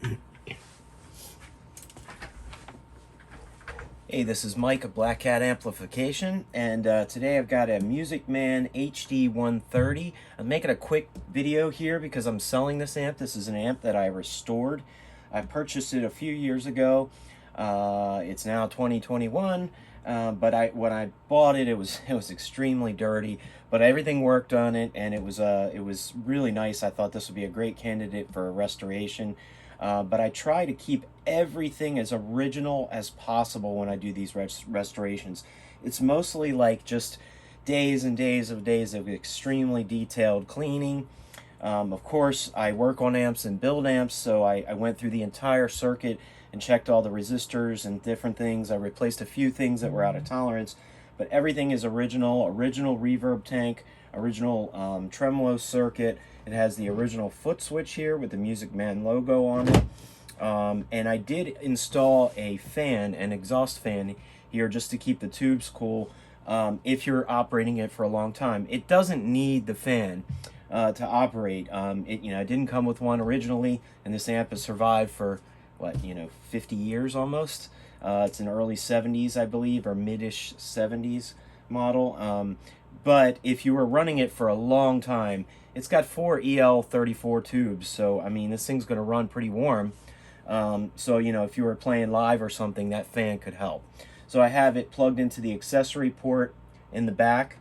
Hey, this is Mike of Black Cat Amplification, and today I've got a Music Man HD-130. I'm making a quick video here because I'm selling this amp. This is an amp that I restored. I purchased it a few years ago. It's now 2021, but when I bought it, it was extremely dirty. But everything worked on it, and it was really nice. I thought this would be a great candidate for a restoration. But I try to keep everything as original as possible when I do these restorations. It's mostly like just days and days of extremely detailed cleaning. Of course, I work on amps and build amps, so I went through the entire circuit and checked all the resistors and different things. I replaced a few things that were out of tolerance, but everything is original reverb tank, original tremolo circuit. It has the original foot switch here with the Music Man logo on it. And I did install a fan, an exhaust fan here, just to keep the tubes cool if you're operating it for a long time. It doesn't need the fan to operate. It didn't come with one originally, and this amp has survived for, 50 years almost. It's an early 70s, I believe, or mid-ish 70s model. But if you were running it for a long time, it's got 4 EL34 tubes, so I mean this thing's going to run pretty warm. So if you were playing live or something, that fan could help. So I have it plugged into the accessory port in the back,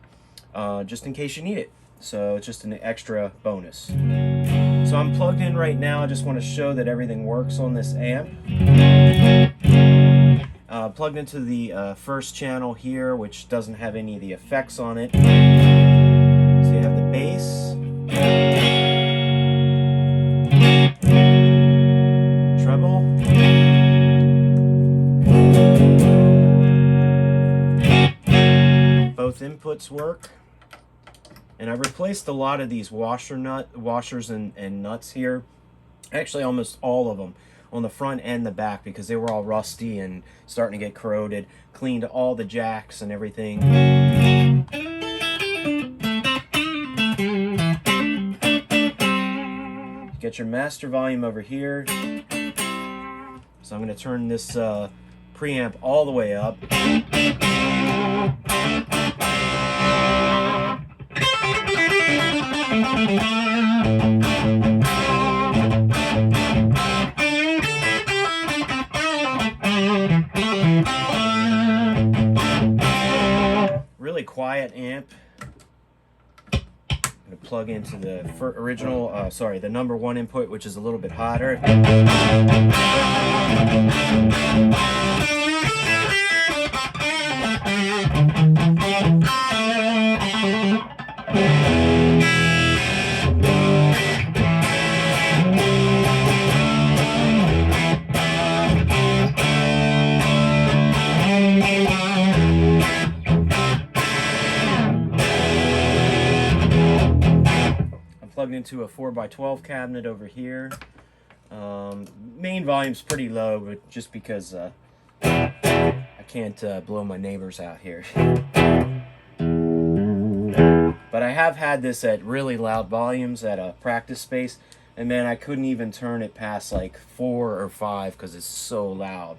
just in case you need it. So it's just an extra bonus. So I'm plugged in right now. I just want to show that everything works on this amp. Plugged into the first channel here, which doesn't have any of the effects on it. So you have the bass, treble, both inputs work, and I replaced a lot of these washers and nuts here. Actually, almost all of them, on the front and the back, because they were all rusty and starting to get corroded. Cleaned all the jacks and everything. Get your master volume over here. So I'm going to turn this preamp all the way up. Really quiet amp. I'm going to plug into the the number 1 input, which is a little bit hotter. Plugged into a 4x12 cabinet over here. Main volume's pretty low, but just because I can't blow my neighbors out here. But I have had this at really loud volumes at a practice space, and man, I couldn't even turn it past like 4 or 5 because it's so loud.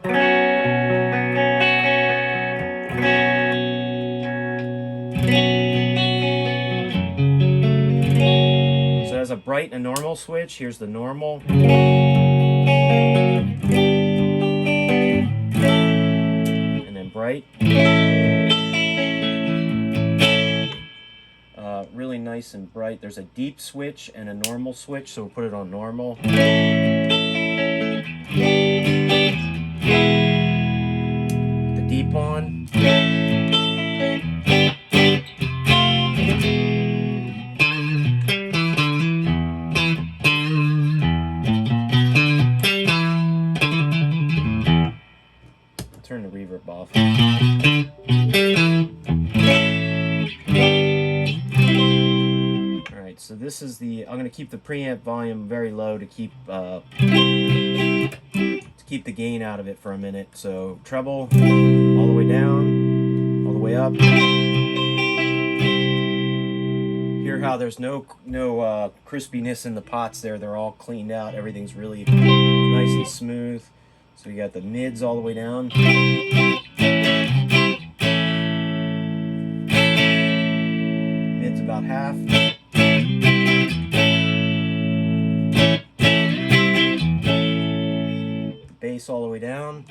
Has a bright and a normal switch. Here's the normal. And then bright. Really nice and bright. There's a deep switch and a normal switch, so we'll put it on normal. The deep on. Turn the reverb off. Alright, so this is I'm going to keep the preamp volume very low to keep the gain out of it for a minute. So treble, all the way down, all the way up. Hear how there's no crispiness in the pots there. They're all cleaned out. Everything's really nice and smooth. So you got the mids all the way down. Mids about half. Bass all the way down.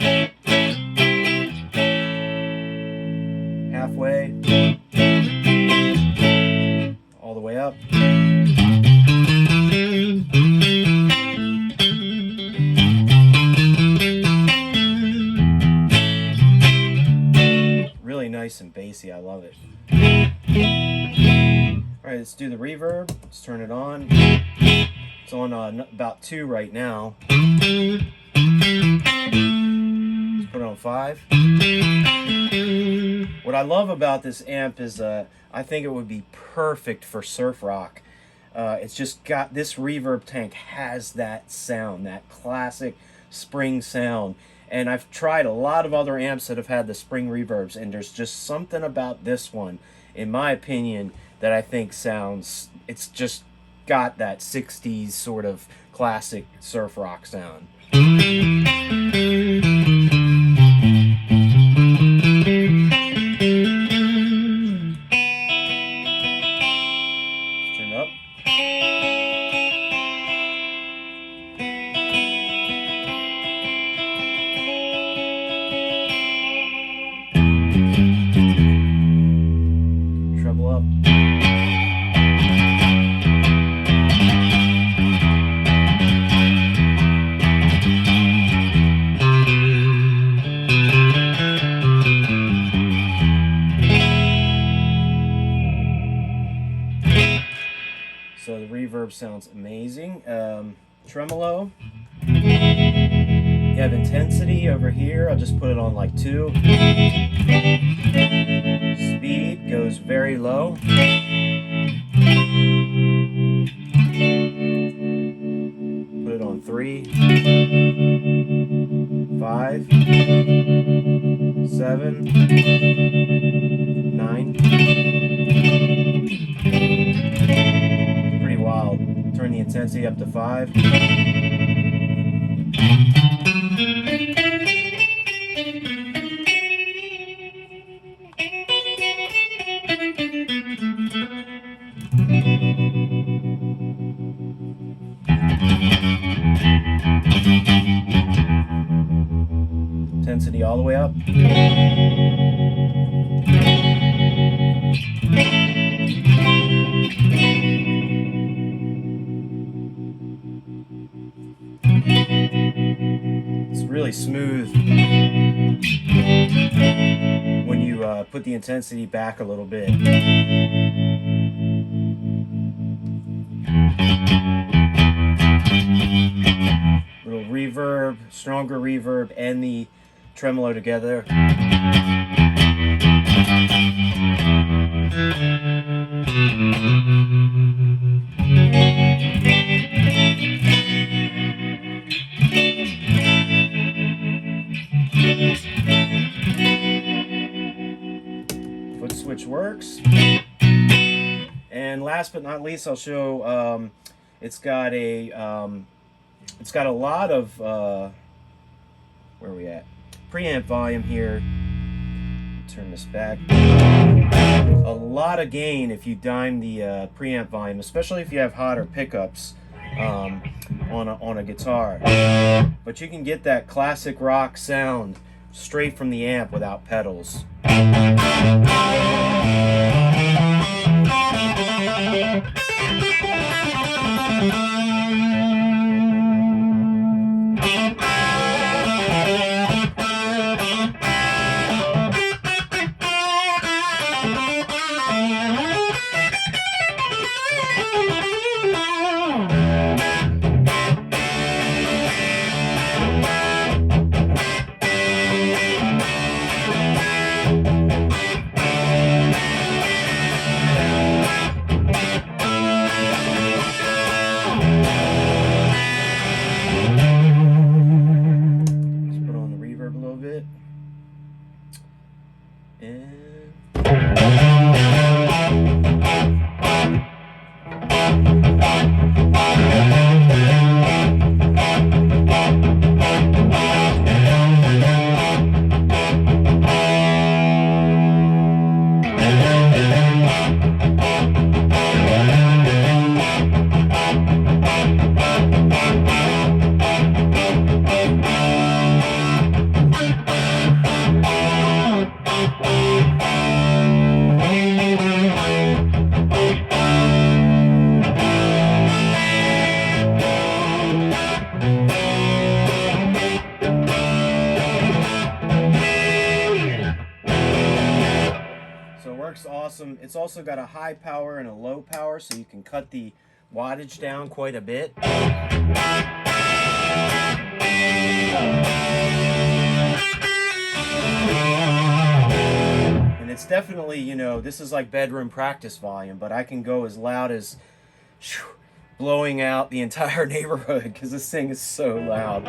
Halfway. All the way up. Really nice and bassy. I love it. Alright, let's do the reverb. Let's turn it on. It's on about 2 right now. Let's put it on 5. What I love about this amp is I think it would be perfect for surf rock. It's just got, this reverb tank has that sound, that classic spring sound. And I've tried a lot of other amps that have had the spring reverbs, and there's just something about this one, in my opinion, that I think sounds, it's just got that 60s sort of classic surf rock sound. Treble up. So the reverb sounds amazing. Tremolo. You have intensity over here. I'll just put it on like 2. Speed goes very low. Put it on 3, 5, 7, 9. It's pretty wild. Turn the intensity up to 5. Intensity all the way up. It's really smooth when you put the intensity back a little bit. Little reverb, stronger reverb, and the tremolo together. Foot switch works. And last but not least, I'll show it's got a lot of where are we at? Preamp volume here. Turn this back. A lot of gain if you dime the preamp volume, especially if you have hotter pickups on a guitar. But you can get that classic rock sound straight from the amp without pedals. awesome. It's also got a high power and a low power, so you can cut the wattage down quite a bit. And it's definitely, you know, this is like bedroom practice volume, but I can go as loud as blowing out the entire neighborhood because this thing is so loud.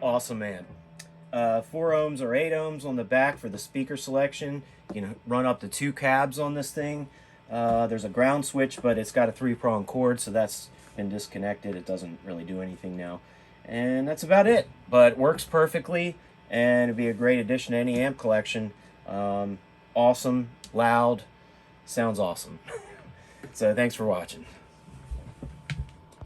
Awesome, man. 4 ohms or 8 ohms on the back for the speaker selection. You can run up to 2 cabs on this thing. There's a ground switch, but it's got a 3-prong cord, so that's been disconnected. It doesn't really do anything now. And that's about it. But it works perfectly, and it'd be a great addition to any amp collection. Awesome, loud, sounds awesome. So thanks for watching.